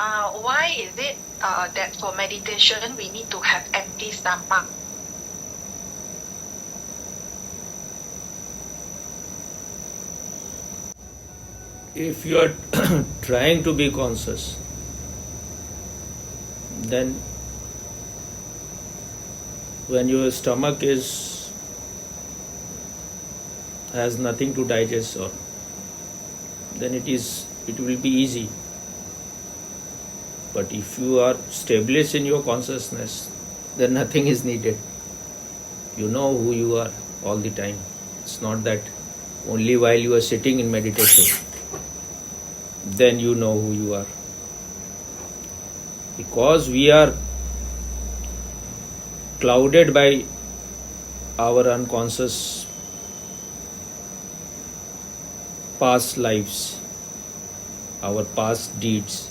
Why is it that for meditation we need to have empty stomach? If you are trying to be conscious, then when your stomach has nothing to digest, or then it will be easy. But if you are established in your consciousness, then nothing is needed. You know who you are all the time. It's not that only while you are sitting in meditation, then you know who you are. Because we are clouded by our unconscious past lives, our past deeds,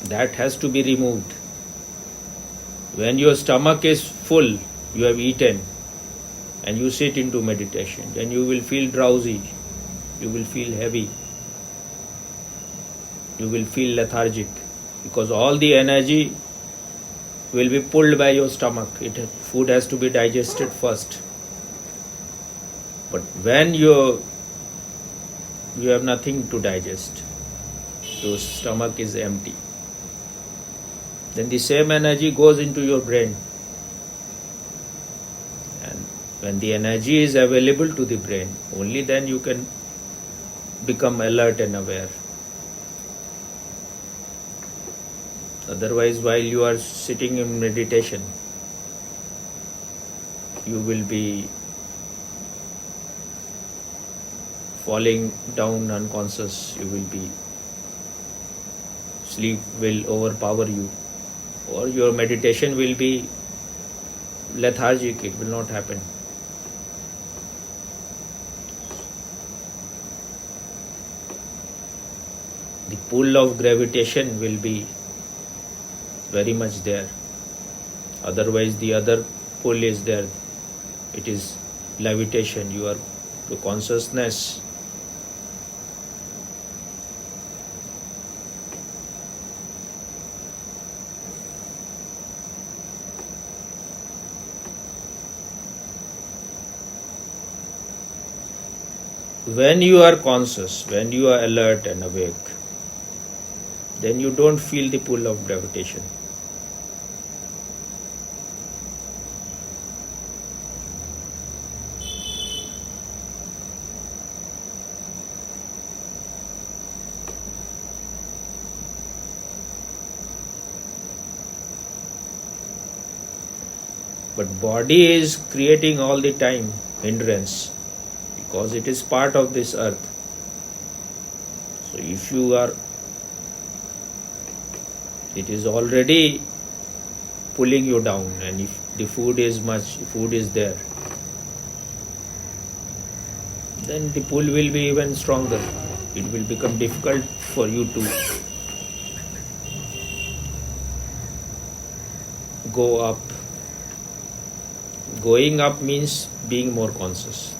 that has to be removed. When your stomach is full, you have eaten, and you sit into meditation, then you will feel drowsy, you will feel heavy, you will feel lethargic, because all the energy will be pulled by your stomach. Food has to be digested first. But when you have nothing to digest, your stomach is empty, then the same energy goes into your brain. And when the energy is available to the brain, only then you can become alert and aware. Otherwise, while you are sitting in meditation, you will be falling down unconscious. Sleep will overpower you, or your meditation will be lethargic. It will not happen. The pull of gravitation will be very much there. Otherwise, the other pull is there. It is levitation. You are to consciousness. When you are conscious, when you are alert and awake, then you don't feel the pull of gravitation. But body is creating all the time hindrance, because it is part of this earth. So if you are, it is already pulling you down, and if the food is there, then the pull will be even stronger. It will become difficult for you to go up. Going up means being more conscious.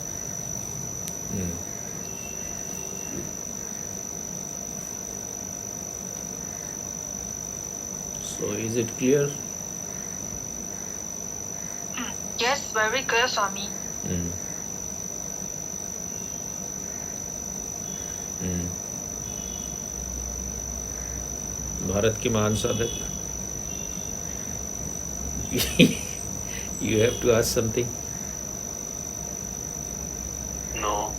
So is it clear? Yes, very clear, Swami. Bharat के महान साधक, you have to ask something. No.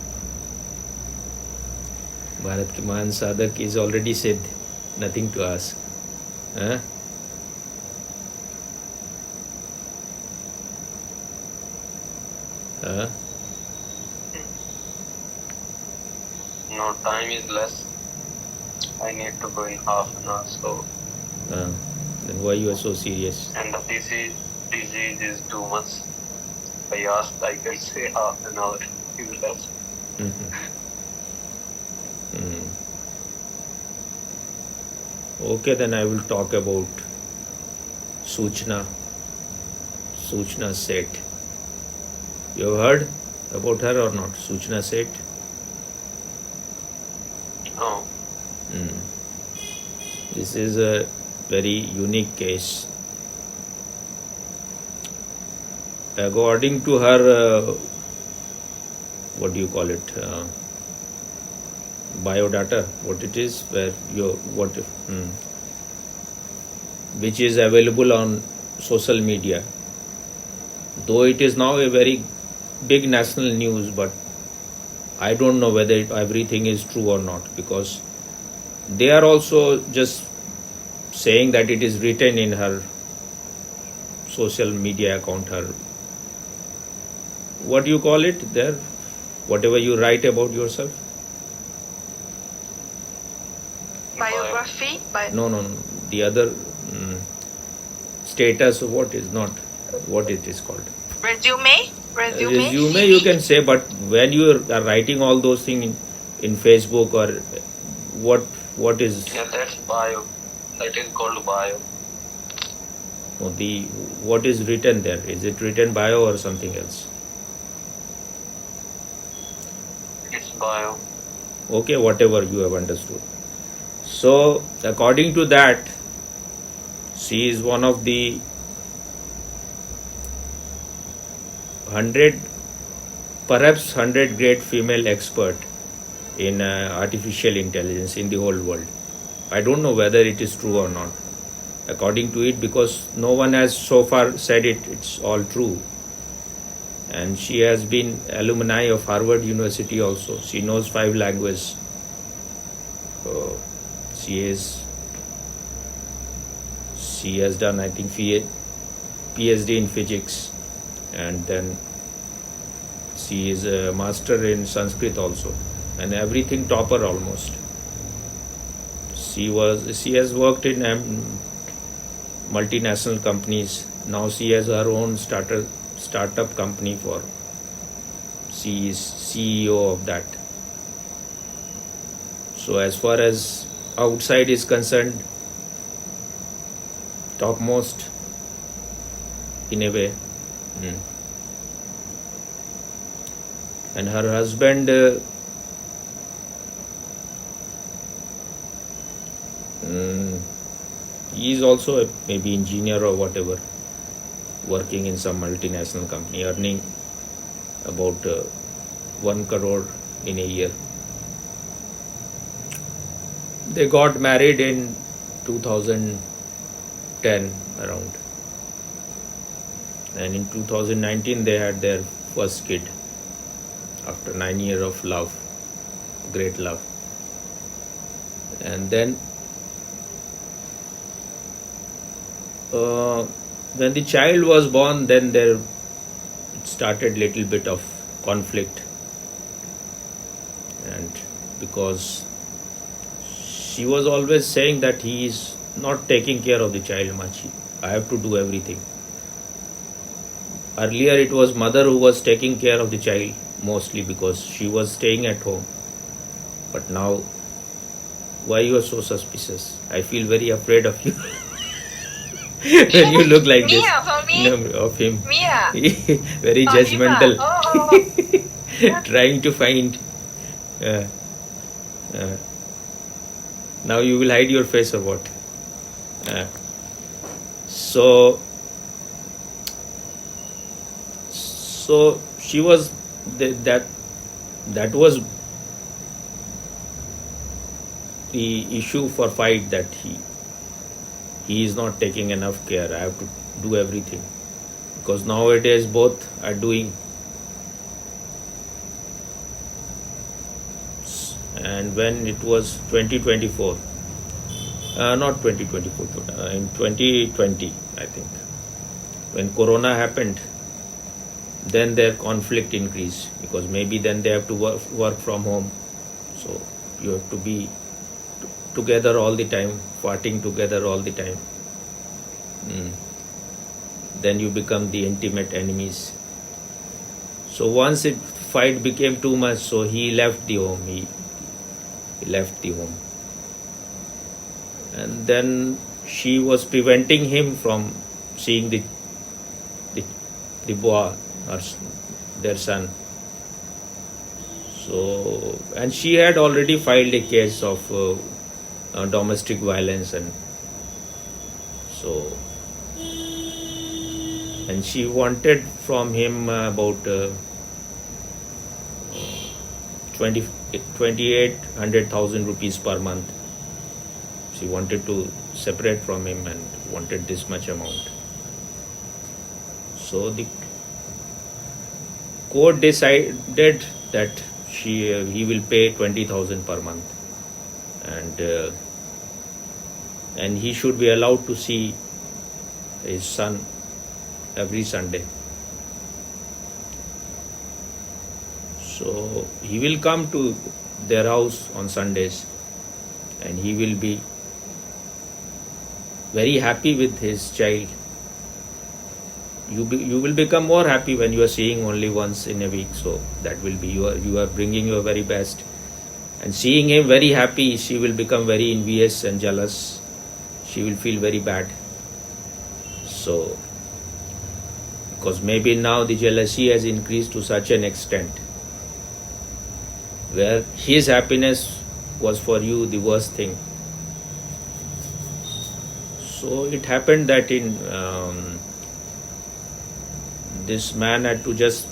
Bharat के महान साधक is already said, nothing to ask. Huh? No, time is less. I need to go in half an hour, so. Then why you are so serious? And the disease is too much. I asked, I can say half an hour. You will less. Okay, then I will talk about Suchna Seth. You have heard about her or not? Suchna Seth? No. This is a very unique case. According to her, what do you call it? Biodata, what it is, where which is available on social media. Though it is now a very big national news, but I don't know whether everything is true or not, because they are also just saying that it is written in her social media account, her, what do you call it there, whatever you write about yourself. Biography? No, the other status, what is not, what it is called. Resume? Resume you can say, but when you are writing all those things in Facebook or what is Yeah, that's bio. That is called bio. what is written there? Is it written bio or something else? It's bio. Okay, whatever you have understood. So according to that, she is one of the 100, perhaps 100 great female expert in artificial intelligence in the whole world. I don't know whether it is true or not, according to it, because no one has so far said it's all true. And she has been alumni of Harvard University also. She knows 5 languages. She has done, I think, PhD in physics, and then she is a master in Sanskrit also, and everything topper almost. She has worked in multinational companies. Now she has her own startup company for. She is CEO of that. So as far as outside is concerned, topmost in a way. And her husband he is also maybe engineer or whatever, working in some multinational company, earning about 1 crore in a year. They got married in 2010 around, and in 2019 they had their first kid after 9 years of love, great love. And then when the child was born, then there started little bit of conflict, and because she was always saying that he is not taking care of the child much, I have to do everything. Earlier it was mother who was taking care of the child mostly because she was staying at home. But now, why you are so suspicious? I feel very afraid of you. When you look like this. No, of him. Very judgmental. Trying to find. Now you will hide your face or what? So she was that was the issue for fight, that he is not taking enough care. I have to do everything, because nowadays both are doing. And when it was 2024, not 2024, in 2020, I think, when Corona happened, then their conflict increased, because maybe then they have to work from home. So you have to be together all the time, fighting together all the time. Then you become the intimate enemies. So once fight became too much, so he left the home. He left the home. And then she was preventing him from seeing the boy, or their son. So, and she had already filed a case of domestic violence, and so, and she wanted from him about 2800,000 rupees per month. She wanted to separate from him and wanted this much amount. So the court decided that he will pay 20,000 per month, and he should be allowed to see his son every Sunday. So he will come to their house on Sundays, and he will be very happy with his child. You will become more happy when you are seeing only once in a week. So that will be you are bringing your very best, and seeing him very happy, she will become very envious and jealous. She will feel very bad. So because maybe now the jealousy has increased to such an extent where his happiness was for you the worst thing. So it happened that this man had to just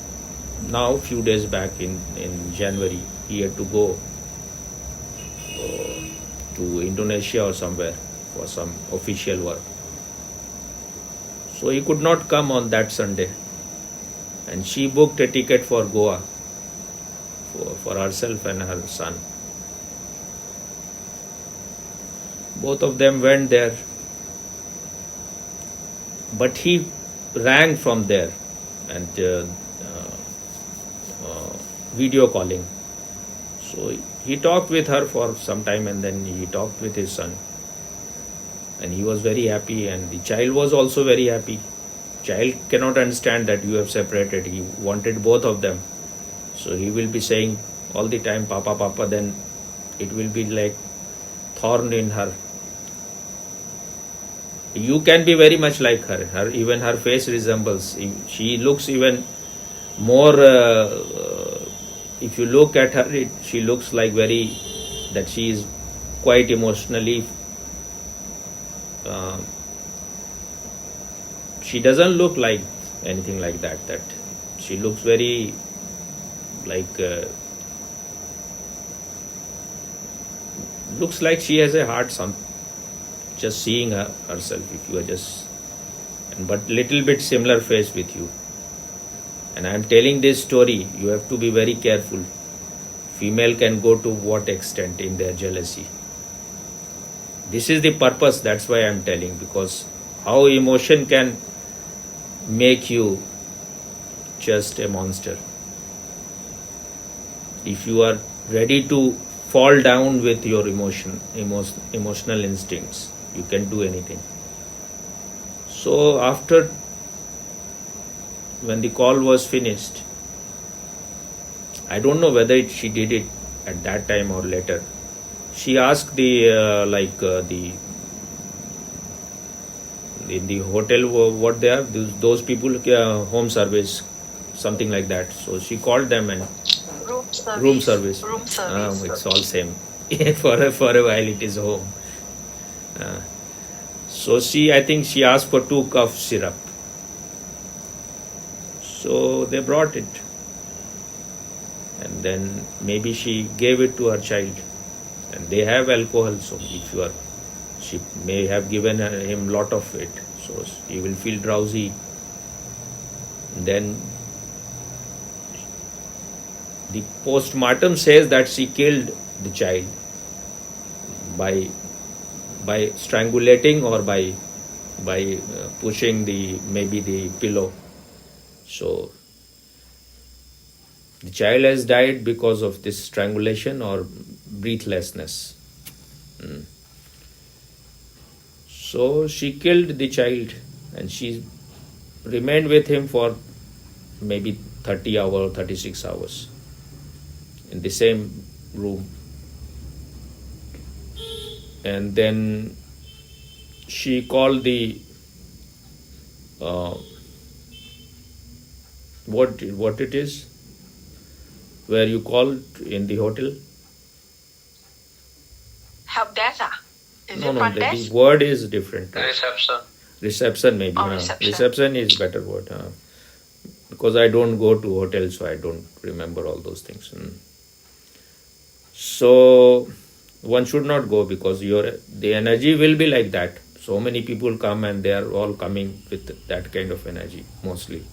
now few days back in January, he had to go to Indonesia or somewhere for some official work. So he could not come on that Sunday, and she booked a ticket for Goa for herself and her son. Both of them went there, but he rang from there and video calling. So he talked with her for some time, and then he talked with his son, and he was very happy, and the child was also very happy. Child cannot understand that you have separated. He wanted both of them, so he will be saying all the time, "Papa, Papa." Then it will be like thorn in her. You can be very much like her. Even her face resembles. She looks even more. If you look at her, she looks like that she is quite emotionally. She doesn't look like anything like that. That she looks very like. Looks like she has a heart. Just seeing her herself, if you are just, but little bit similar face with you. And I am telling this story, you have to be very careful. Female can go to what extent in their jealousy. This is the purpose, that's why I am telling, because how emotion can make you just a monster. If you are ready to fall down with your emotional instincts, you can do anything. So after, when the call was finished, I don't know whether she did it at that time or later. She asked in the hotel what they are, those people, home service, something like that. So she called them and room service. It's all same. for a while it is home. So I think she asked for 2 cough syrup. So they brought it, and then maybe she gave it to her child, and they have alcohol. So she may have given him lot of it. So he will feel drowsy. Then the post-mortem says that she killed the child by strangulating or by pushing maybe the pillow. So the child has died because of this strangulation or breathlessness. So she killed the child, and she remained with him for maybe 30 hours, 36 hours in the same room. And then she called the what it is where you called in the hotel? Help desk. No, it no, front the desk? word is different. Reception. Reception maybe. Oh, huh? reception. Reception is better word. Because I don't go to hotels, so I don't remember all those things. So one should not go because the energy will be like that. So many people come and they are all coming with that kind of energy mostly.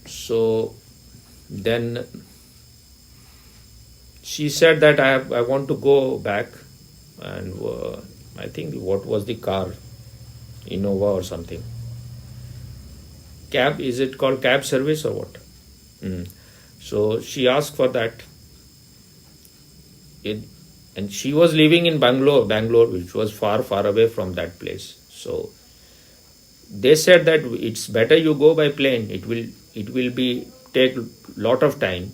So then she said that I want to go back, and I think what was the car, Innova or something. Cab, is it called cab service or what? So she asked for that. And she was living in Bangalore, which was far away from that place. So they said that it's better you go by plane. It will be take lot of time,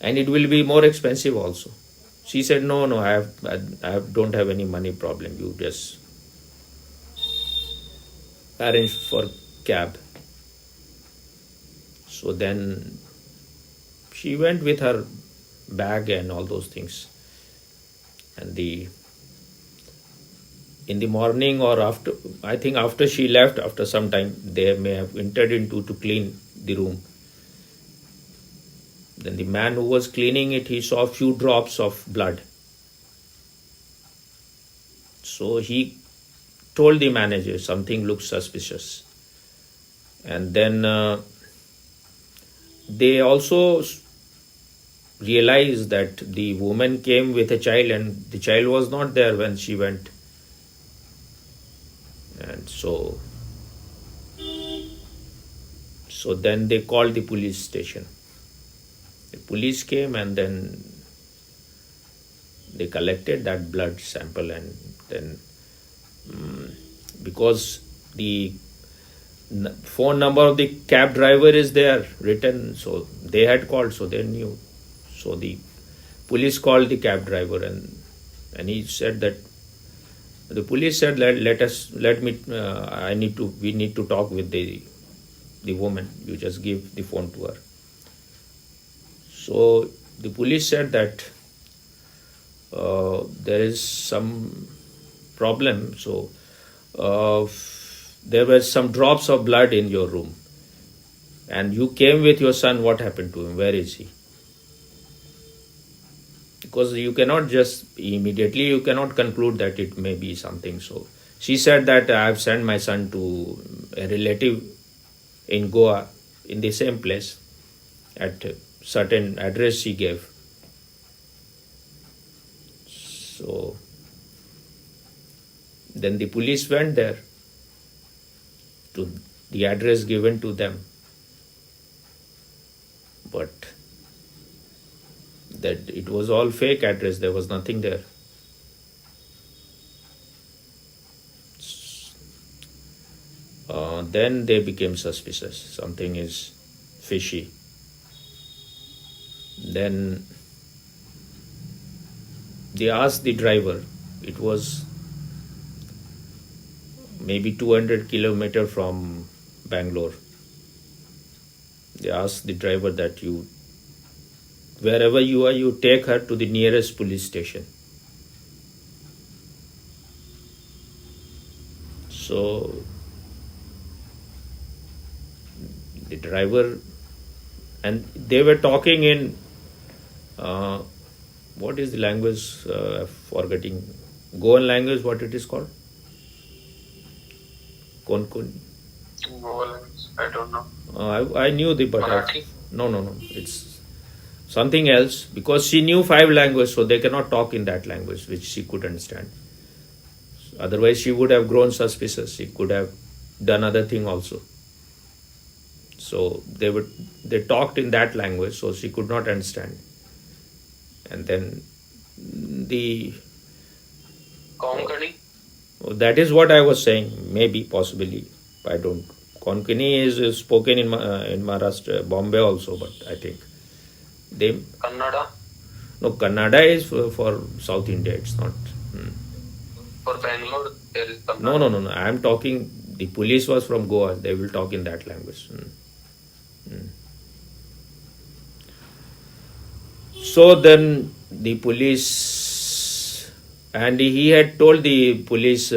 and it will be more expensive also. She said, no, I don't have any money problem. You just arrange for cab. So then she went with her bag and all those things. And in the morning or after, I think after she left, after some time, they may have entered into to clean the room. Then the man who was cleaning it, he saw a few drops of blood. So he told the manager something looks suspicious. And then they also realized that the woman came with a child and the child was not there when she went. And so then they called the police station. The police came and then they collected that blood sample, and then because the phone number of the cab driver is there written, so they had called, so they knew. So the police called the cab driver, and he said that the police said we need to talk with the woman. You just give the phone to her. So the police said that there is some problem. So there were some drops of blood in your room, and you came with your son. What happened to him? Where is he? Because you cannot just immediately, you cannot conclude that it may be something. So she said that I have sent my son to a relative in Goa, in the same place, at a certain address she gave. So then the police went there to the address given to them, but that it was all fake address. There was nothing there. Then they became suspicious. Something is fishy. Then they asked the driver. It was maybe 200 kilometers from Bangalore. They asked the driver that wherever you are, you take her to the nearest police station. So the driver, and they were talking in what is the language? Forgetting. Goan language. What it is called? Konkani. I don't know. I knew the but Marathi? No. It's something else, because she knew 5 languages, so they cannot talk in that language which she could understand. Otherwise, she would have grown suspicious. She could have done other thing also. So they talked in that language, so she could not understand. And then the Konkani? that is what I was saying. Maybe, possibly, I don't. Konkani is spoken in Maharashtra, Bombay also, but I think they. Kannada? No, Kannada is for South India. It's not. For Bangalore, there is Kannada. No. I am talking. The police was from Goa. They will talk in that language. So then the police And he had told the police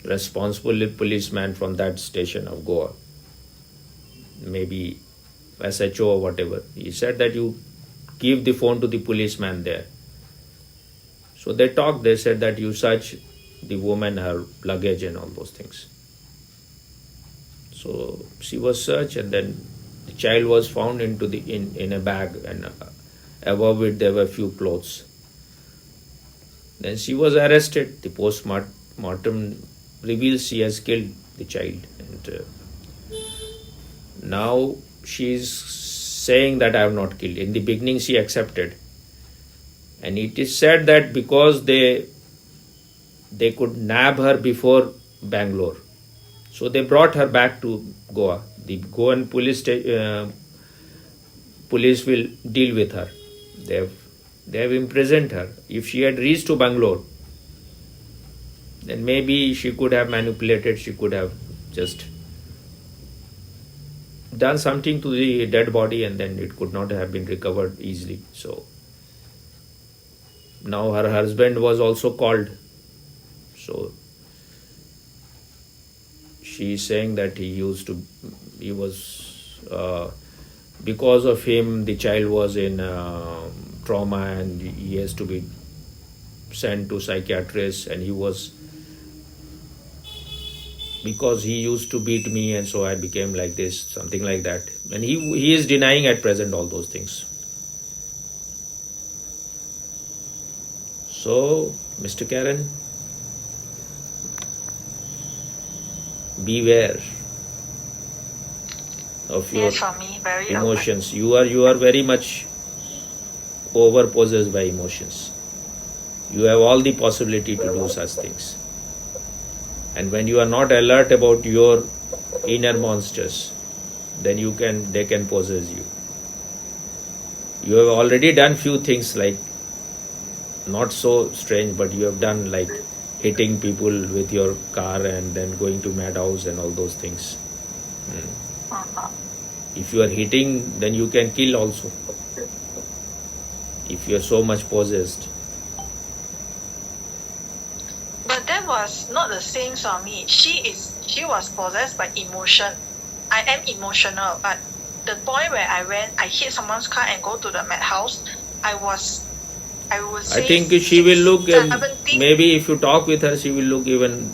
responsible policeman from that station of Goa, maybe SHO or whatever. He said that you give the phone to the policeman there. So they talked. They said that you search the woman, her luggage and all those things. So she was searched, and then the child was found into the in a bag, and above it there were few clothes. Then she was arrested. The post-mortem reveals she has killed the child, and now she is saying that I have not killed. In the beginning she accepted, and it is said that because they could nab her before Bangalore, so they brought her back to Goa. The Goan police will deal with her. They have imprisoned her. If she had reached to Bangalore, then maybe she could have manipulated. She could have just done something to the dead body, and then it could not have been recovered easily. So now her husband was also called. So she is saying that he was because of him the child was in trauma, and he has to be sent to psychiatrist, and he was, because he used to beat me and so I became like this, something like that. And he is denying at present all those things. So Mr. Karen, beware of your Yes, for me, very emotions. You are very much over possessed by emotions. You have all the possibility to do such things. And when you are not alert about your inner monsters, then they can possess you. You have already done few things, like not so strange, but you have done like hitting people with your car and then going to madhouse and all those things. If you are hitting, then you can kill also. If you are so much possessed. But that was not the same for me. She was possessed by emotion. I am emotional, but the point where I hit someone's car and go to the madhouse, I would say I think she will look, 17. maybe if you talk with her, she will look even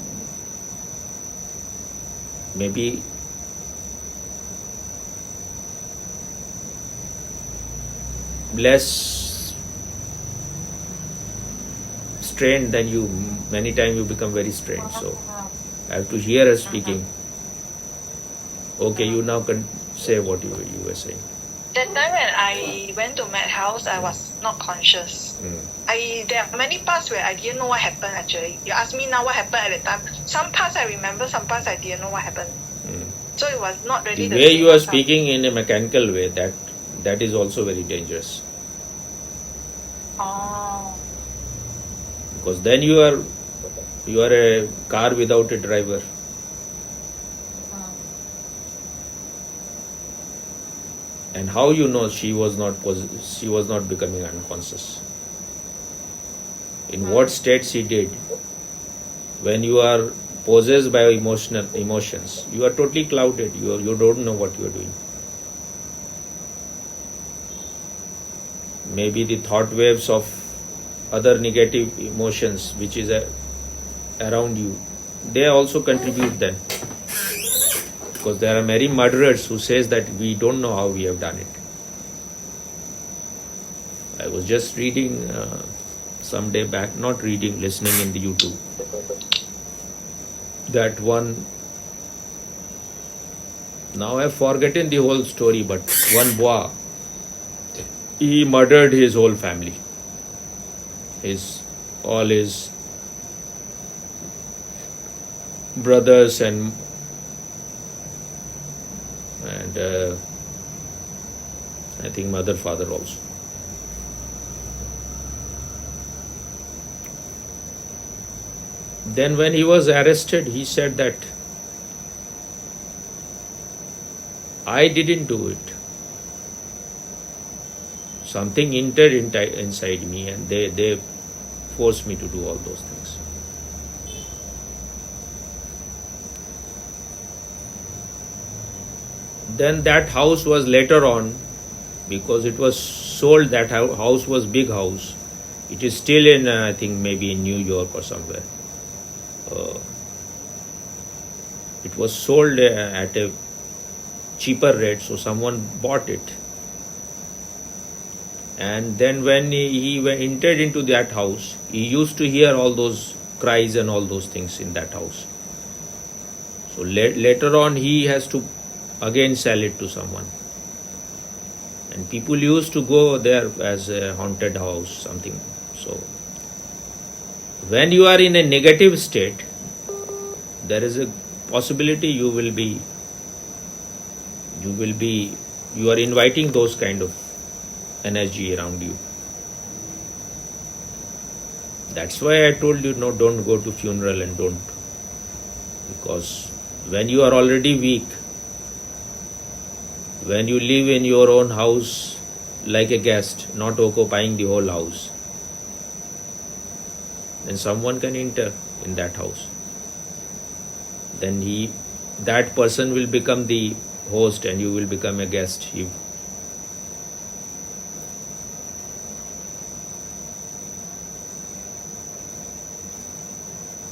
maybe less strained than you. Many times you become very strained, so I have to hear her speaking. Okay, you now can say what you were saying. That time when I went to madhouse, I was not conscious. There are many parts where I didn't know what happened actually. You ask me now what happened at the time. Some parts I remember, some parts I didn't know what happened. So it was not really The the way same you are as speaking in a mechanical way, that is also very dangerous. Oh. Because then you are a car without a driver. And how you know she was not becoming unconscious? In what state she did? When you are possessed by emotions, you are totally clouded. You don't know what you are doing. Maybe the thought waves of other negative emotions which is around you, they also contribute then. Because there are many murderers who says that we don't know how we have done it. I was just reading some day back, not reading, listening in the YouTube, that one, now I've forgotten the whole story, but one boy, he murdered his whole family. All his brothers and I think mother, father also. Then when he was arrested, he said that I didn't do it. something entered inside me, and they forced me to do all those things. Then that house was later on, because it was sold, that house was big house. It is still in, I think maybe in New York or somewhere. It was sold at a cheaper rate, so someone bought it. And then when he entered into that house, he used to hear all those cries and all those things in that house. So later on, he has to again sell it to someone. And people used to go there as a haunted house, something. So when you are in a negative state, there is a possibility you are inviting those kind of energy around you. That's why I told you, no, don't go to funeral, and don't, because when you are already weak, when you live in your own house like a guest, not occupying the whole house, then someone can enter in that house. Then that person will become the host and you will become a guest.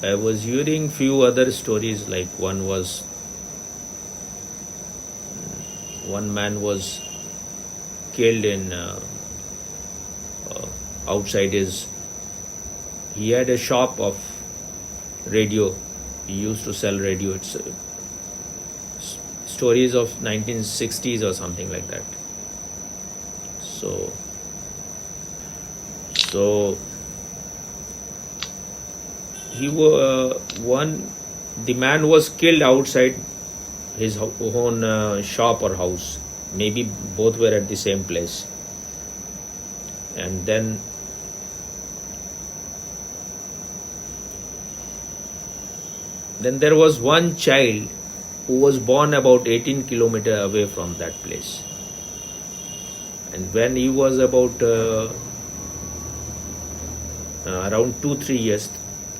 I was hearing few other stories, like one man was killed in outside he had a shop of radio. He used to sell radio. It's stories of 1960s or something like that. So the man was killed outside his own shop or house. Maybe both were at the same place. And then there was one child who was born about 18 kilometers away from that place. And when he was about around 2-3 years,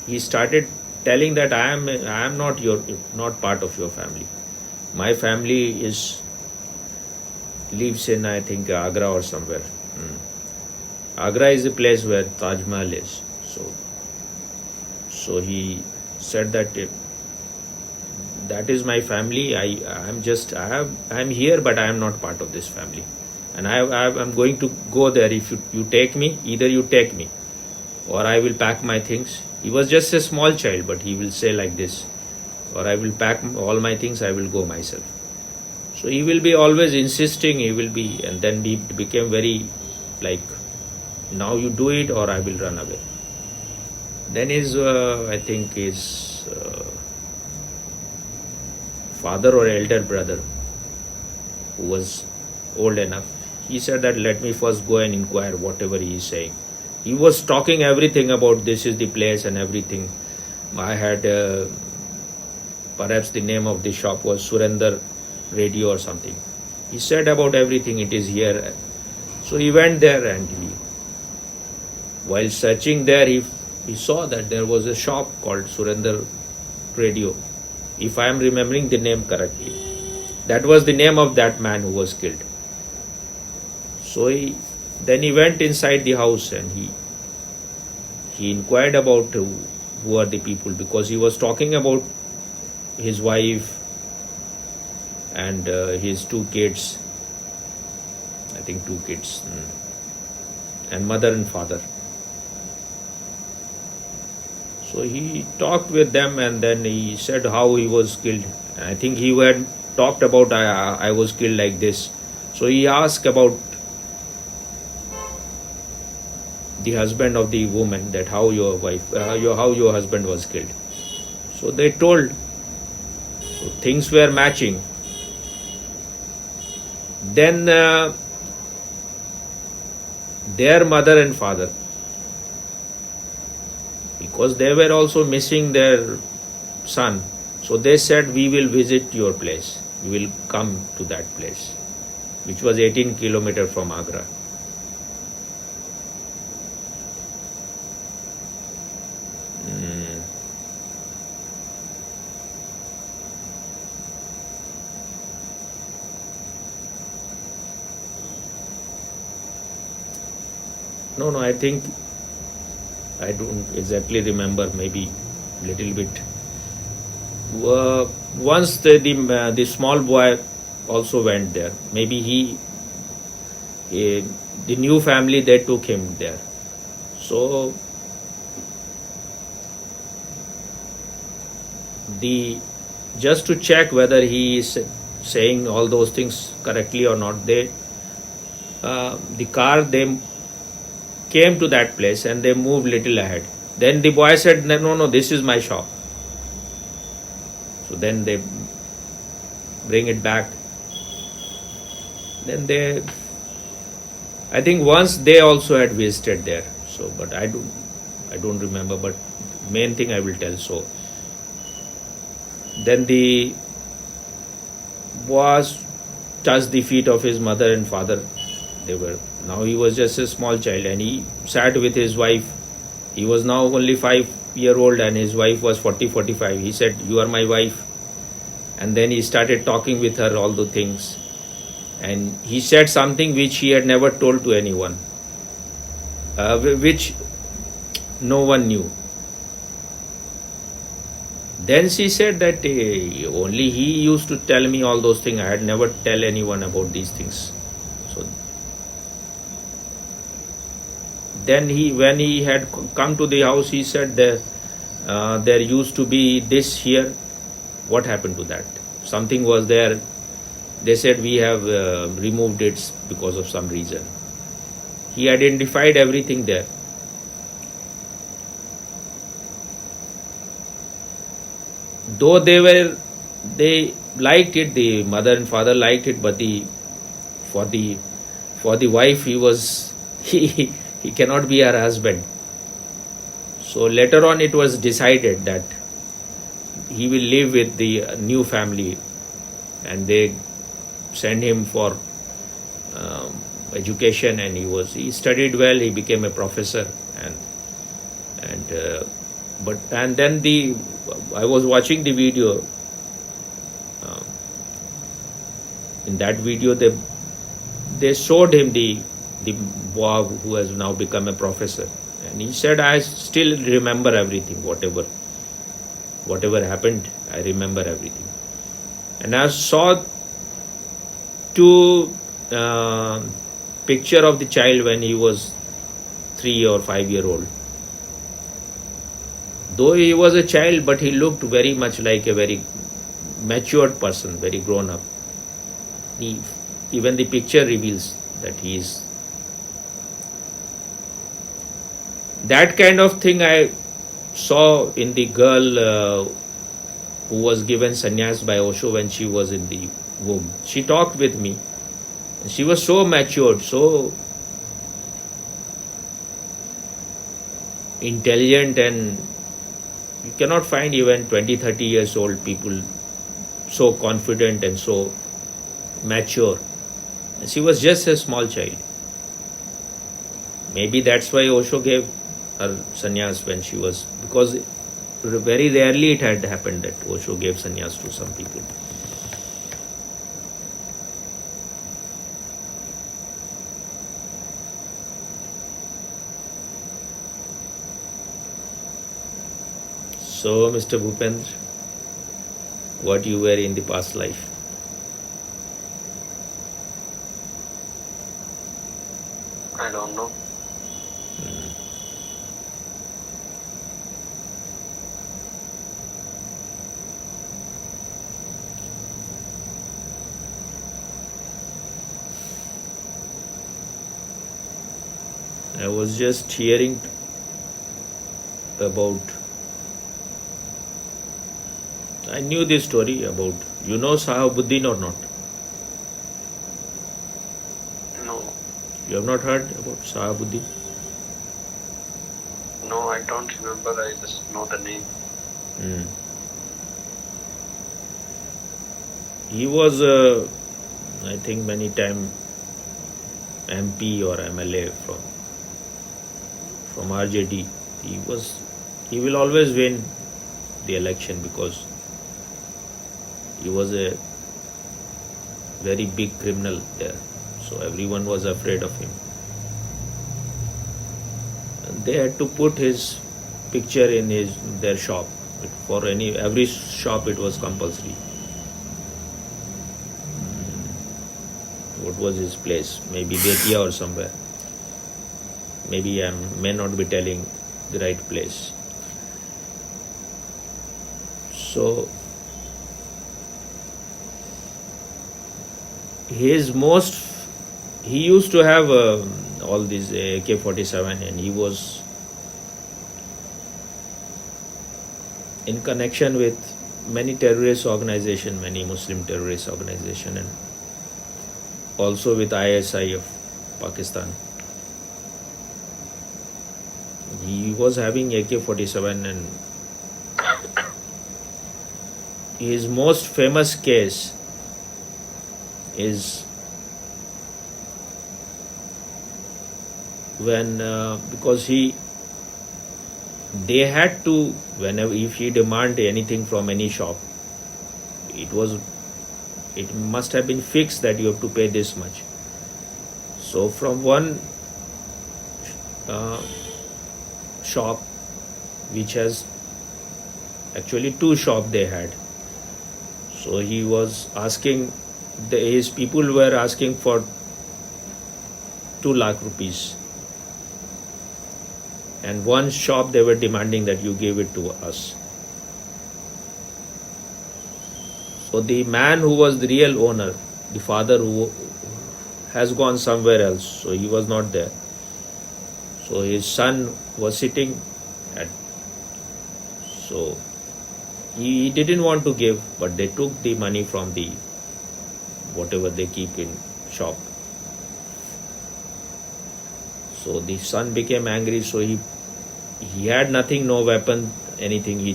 he started telling that I am not part of your family. My family lives in, I think, Agra or somewhere. Agra is the place where Taj Mahal is. So he said that is my family. I'm here, but I am not part of this family. And I'm going to go there. If you take me, either you take me, or I will pack my things. He was just a small child, but he will say like this, or I will pack all my things, I will go myself. So he will be always insisting, and then he became very like, now you do it or I will run away. Then his father or elder brother, who was old enough, he said that let me first go and inquire whatever he is saying. He was talking everything about this is the place and everything. I had perhaps the name of the shop was Surinder Radio or something. He said about everything, it is here. So he went there, and while searching there, he saw that there was a shop called Surinder Radio. If I am remembering the name correctly, that was the name of that man who was killed. So then he went inside the house and he inquired about who are the people, because he was talking about his wife and his 2 kids, I think 2 kids, and mother and father. So he talked with them, and then he said how he was killed. I think he had talked about I was killed like this. So he asked about the husband of the woman, that how your husband was killed. So they told. So things were matching. Then their mother and father, because they were also missing their son, so they said, we will visit your place. We will come to that place, which was 18 kilometers from Agra. No, I think I don't exactly remember. Maybe little bit. Once the small boy also went there. Maybe the new family, they took him there. So just to check whether he is saying all those things correctly or not, the car, they came to that place and they moved little ahead. Then the boy said, no, this is my shop. So then they bring it back. Then I think once they also had visited there. So, but I don't remember. But main thing I will tell. So then the boy touched the feet of his mother and father. Now he was just a small child, and he sat with his wife. He was now only 5-year-old and his wife was 45. He said, "You are my wife." And then he started talking with her all the things. And he said something which he had never told to anyone, which no one knew. Then she said that only he used to tell me all those things. I had never tell anyone about these things. So then when he had come to the house, he said there used to be this here. What happened to that? Something was there. They said we have removed it because of some reason. He identified everything there. Though they liked it, the mother and father liked it, but for the wife, he cannot be her husband. So later on, it was decided that he will live with the new family, and they sent him for education, and he studied well. He became a professor, and then I was watching the video. In that video, they showed him the boy who has now become a professor, and he said, "I still remember everything, whatever happened. I remember everything." And I saw two picture of the child when he was 3 or 5-year-old. Though he was a child, but he looked very much like a very matured person, very grown up. Even the picture reveals that he is. That kind of thing I saw in the girl who was given sannyas by Osho when she was in the womb. She talked with me. She was so matured, so intelligent, and you cannot find even 20-30 years old people so confident and so mature. And she was just a small child. Maybe that's why Osho gave her sannyas when she was, because very rarely it had happened that Osho gave sannyas to some people. So, Mr. Bhupendra, what you were in the past life? I don't know. I was just hearing about. I knew this story about, Sahabuddin or not? No. You have not heard about Sahabuddin? No, I don't remember. I just know the name. He was, I think, many time MP or MLA from RJD. He will always win the election because he was a very big criminal there. So everyone was afraid of him. they had to put his picture in their shop. For every shop it was compulsory. What was his place? Maybe Betia or somewhere. Maybe I may not be telling the right place. So he used to have all these AK-47, and he was in connection with many terrorist organizations, many Muslim terrorist organizations, and also with ISI of Pakistan. He was having AK-47, and his most famous case is when because they had to, whenever if he demand anything from any shop, it must have been fixed that you have to pay this much. So from one shop, which has actually two shops they had, so he was asking, his people were asking for 2 lakh rupees, and one shop they were demanding that you give it to us. So the man who was the real owner, the father, who has gone somewhere else, so he was not there. So his son was sitting so he didn't want to give, but they took the money from the whatever they keep in shop. So the son became angry, so he had nothing, no weapon, anything. He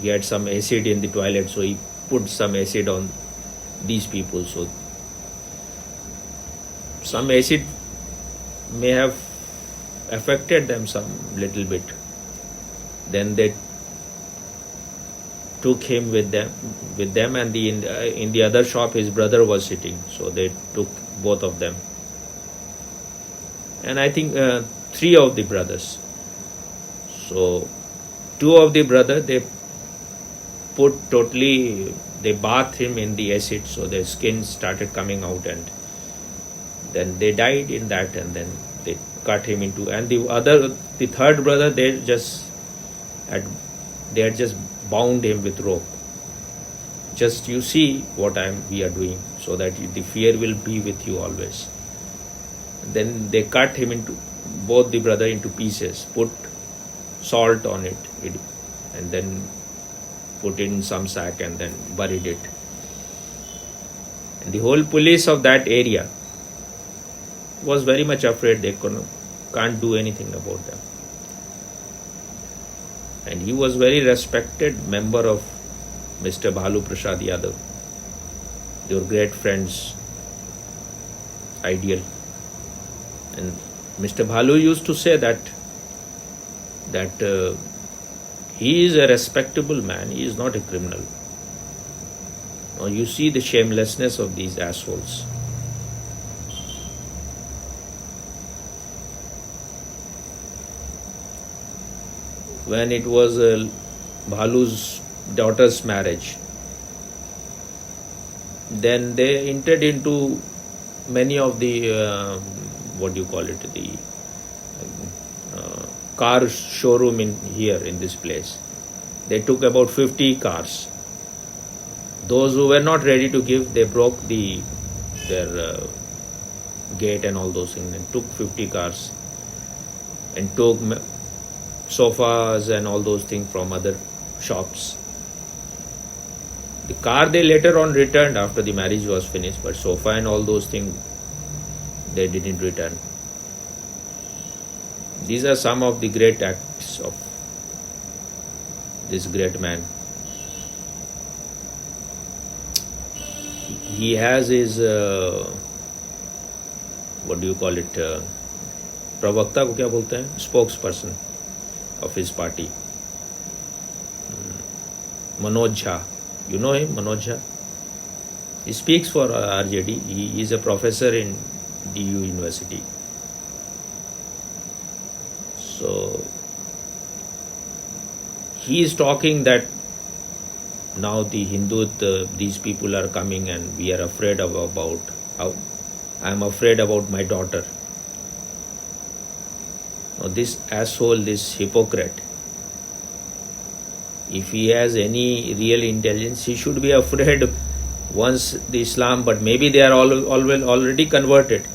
had some acid in the toilet, so he put some acid on these people. So some acid may have affected them some little bit. Then they took him with them, and in the other shop his brother was sitting, so they took both of them, and I think 3 of the brothers. So 2 of the brothers, they bathed him in the acid, so their skin started coming out, and then they died in that, and then they cut him into, and the 3rd brother, they had just bound him with rope. Just you see what we are doing, so that the fear will be with you always. Then they cut him into, both the brother, into pieces, put salt on it, and then put in some sack, and then buried it. And the whole police of that area was very much afraid. They can't do anything about them. And he was very respected member of Mr. Bhalu Prasad Yadav. They were great friends, ideal. And Mr. Bhalu used to say that he is a respectable man, he is not a criminal. Now you see the shamelessness of these assholes. When it was Bhalu's daughter's marriage, then they entered into many of the the car showroom in this place. They took about 50 cars. Those who were not ready to give, they broke their gate and all those things, and took 50 cars, and took sofas and all those things from other shops. The car they later on returned after the marriage was finished, but sofa and all those things they didn't return. These are some of the great acts of this great man. He has his प्रवक्ता को क्या बोलते हैं, spokesperson of his party, Manoj Jha. You know him, Manoj Jha? He speaks for RJD. He is a professor in DU University. So he is talking that now the Hindu, these people are coming and we are afraid about how I am afraid about my daughter. Now this asshole, this hypocrite, if he has any real intelligence, he should be afraid once the Islam, but maybe they are already converted.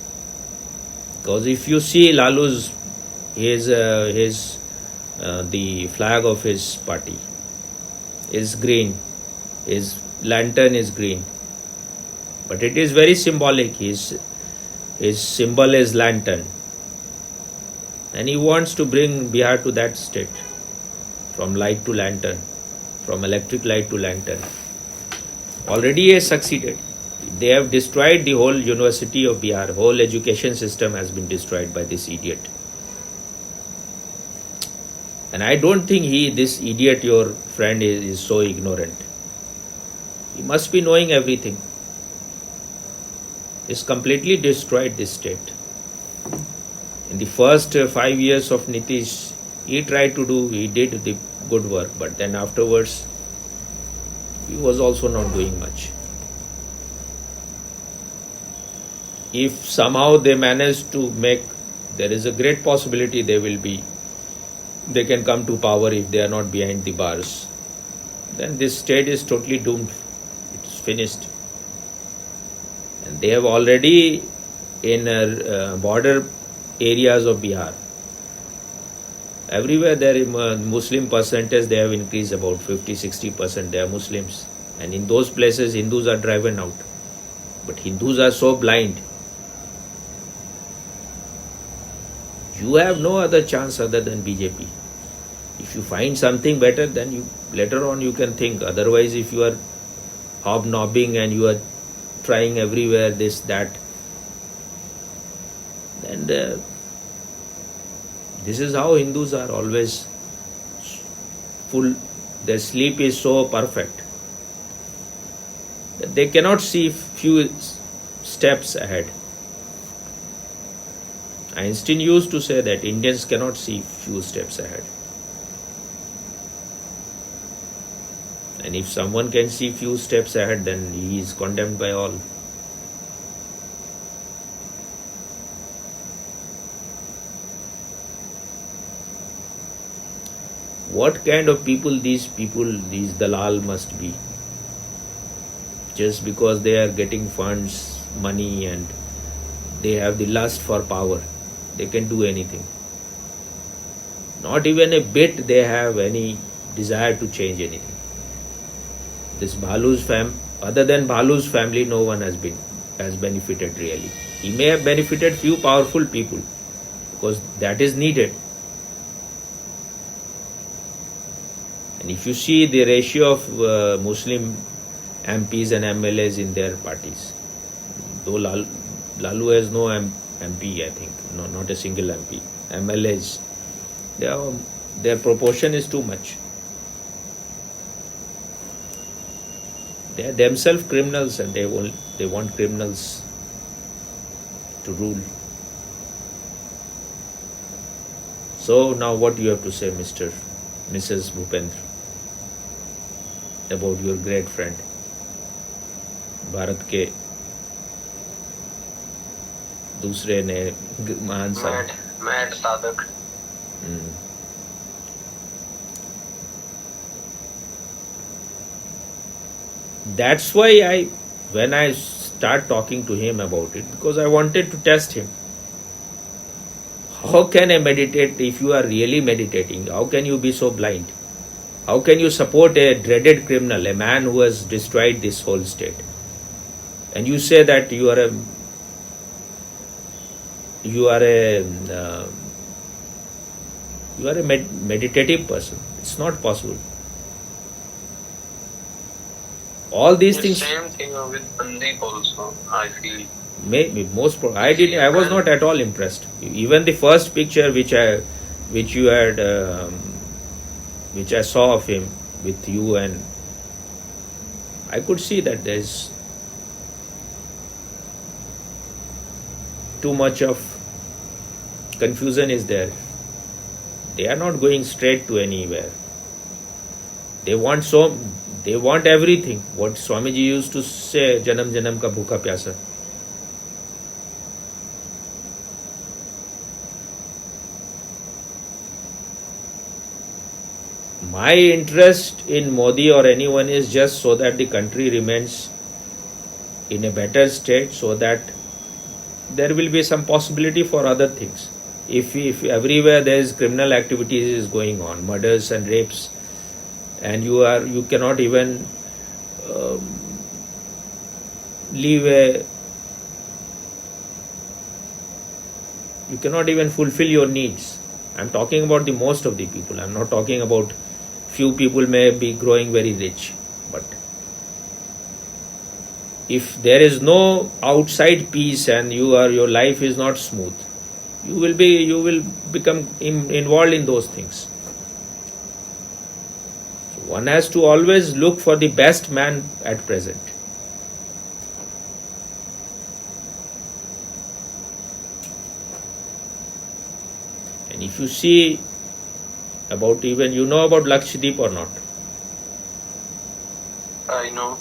Because if you see Lalu's, the flag of his party is green, his lantern is green, but it is very symbolic. His symbol is lantern, and he wants to bring Bihar to that state, from light to lantern, from electric light to lantern. Already he has succeeded. They have destroyed the whole University of Bihar. Whole education system has been destroyed by this idiot. And I don't think this idiot, your friend, is so ignorant. He must be knowing everything. He's completely destroyed this state. In the first 5 years of Nitish, he did the good work, but then afterwards, he was also not doing much. If somehow they manage to there is a great possibility they can come to power if they are not behind the bars. Then this state is totally doomed. It's finished. And they have already in border areas of Bihar, everywhere there is Muslim percentage, they have increased about 50-60%. They are Muslims. And in those places, Hindus are driven out. But Hindus are so blind. You have no other chance other than BJP. If you find something better, then later on you can think. Otherwise, if you are hobnobbing and you are trying everywhere this, that, then this is how Hindus are always full. Their sleep is so perfect that they cannot see few steps ahead. Einstein used to say that Indians cannot see few steps ahead. And if someone can see few steps ahead, then he is condemned by all. What kind of people these Dalal must be? Just because they are getting funds, money, and they have the lust for power, they can do anything. Not even a bit they have any desire to change anything. This other than Bhalu's family, no one has benefited really. He may have benefited few powerful people because that is needed. And if you see the ratio of Muslim MPs and MLAs in their parties, though Lalu has no MP, I think, no, not a single MP. MLAs, their proportion is too much. They are themselves criminals and they want criminals to rule. So now what do you have to say, Mrs. Bhupendra, about your great friend, Bharat के दूसरे ने महान mad साधक. That's why when I start talking to him about it, because I wanted to test him. How can I meditate if you are really meditating? How can you be so blind? How can you support a dreaded criminal, a man who has destroyed this whole state? And you say that you are a meditative person. It's not possible. All these things. Same thing with Sandeep also, I feel. Maybe I was not at all impressed. Even the first picture which I saw of him with you, and I could see that there's too much of confusion is there. They are not going straight to anywhere. They want everything. What Swamiji used to say, Janam Janam ka bhuka pyasa. My interest in Modi or anyone is just so that the country remains in a better state, so that there will be some possibility for other things. If everywhere there is criminal activities is going on, murders and rapes, and you cannot even you cannot even fulfill your needs. I'm talking about the most of the people. I'm not talking about few people may be growing very rich, but if there is no outside peace and your life is not smooth, you will become involved in those things. So one has to always look for the best man at present. And if you see about about Lakshadweep or not? I know.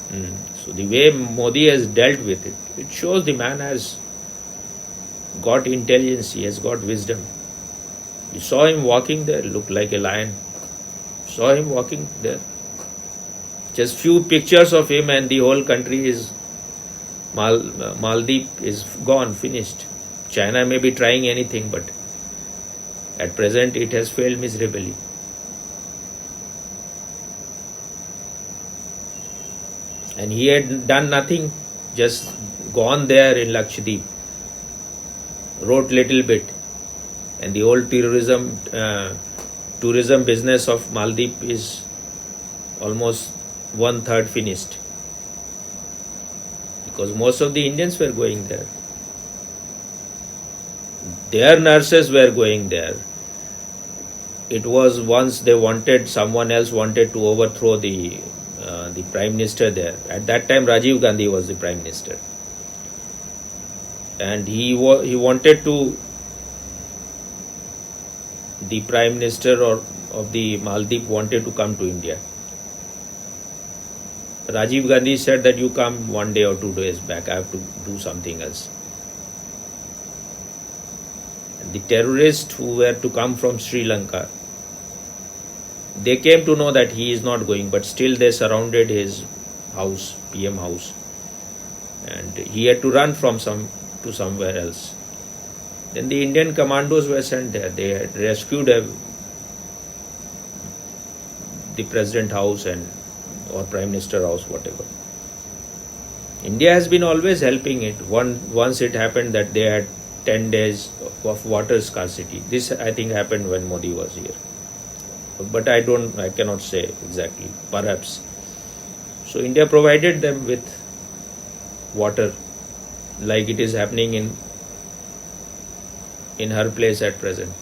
So the way Modi has dealt with it, it shows the man has got intelligence, he has got wisdom. You saw him walking there, looked like a lion. Saw him walking there. Just few pictures of him and the whole country is Maldives is gone, finished. China may be trying anything, but at present it has failed miserably. And he had done nothing, just gone there in Lakshadweep, wrote little bit, and the whole tourism business of Maldives is almost 1/3 finished, because most of the Indians were going there. Their nurses were going there. It was once someone else wanted to overthrow the Prime Minister there. At that time, Rajiv Gandhi was the Prime Minister. And he wanted to, the Prime Minister of the Maldives wanted to come to India. Rajiv Gandhi said that you come 1 day or 2 days back, I have to do something else. The terrorists who were to come from Sri Lanka, they came to know that he is not going, but still they surrounded his house, PM house, and he had to run to somewhere else. Then the Indian commandos were sent there. They had rescued the President house or Prime Minister house, whatever. India has been always helping it. Once it happened that they had 10 days of water scarcity. This I think happened when Modi was here. But I cannot say exactly, perhaps. So India provided them with water, like it is happening in her place at present.